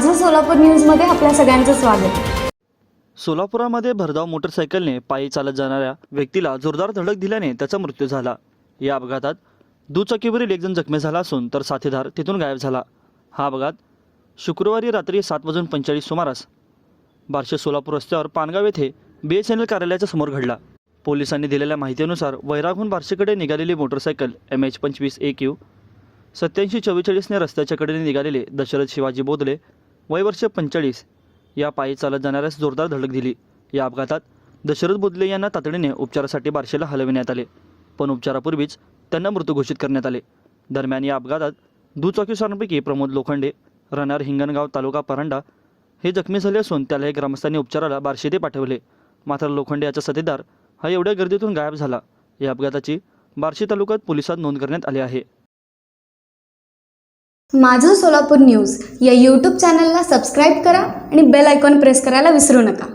माझं सोलापूर न्यूजमध्ये आपल्या सगळ्यांचं स्वागत। सोलापुरामध्ये भरधाव मोटरसायकलने पायी चालत जाणाऱ्या व्यक्तीला जोरदार धडक दिल्याने त्याचा मृत्यू झाला। या अपघातात दुचाकीवरील एक जण जखमी झाला असून तर साथीदार तिथून गायब झाला। हा अपघात शुक्रवारी रात्री 7:45 सुमारास बार्शी सोलापूर रस्त्यावर पानगाव येथे BSNL कार्यालयाच्या समोर घडला। पोलिसांनी दिलेल्या माहितीनुसार वैरागहून बार्शीकडे निघालेली मोटरसायकल MH25AQ 8744ने रस्त्याच्या कडेने निघालेले दशरथ शिवाजी बोदले वय वर्ष 45 या पायी चालत जाणाऱ्यास जोरदार धडक दिली। या अपघातात दशरथ बोदले यांना तातडीने उपचारासाठी बार्शीला हलविण्यात आले, पण उपचारापूर्वीच त्यांना मृत घोषित करण्यात आले। दरम्यान या अपघातात दुचाकीस्वारांपैकी प्रमोद लोखंडे राहणार हिंगणगाव तालुका परांडा हे जखमी झाले असून त्याला ग्रामस्थांनी उपचाराला बार्शी येथे पाठवले। मात्र लोखंडे याचा साथीदार हा एवढ्या गर्दीतून गायब झाला। या अपघाताची बार्शी तालुक्यात पोलिसात नोंद करण्यात आली आहे। माझं सोलापूर न्यूज या यूट्यूब चॅनलला सबस्क्राईब करा आणि बेल आयकॉन प्रेस करायला विसरू नका।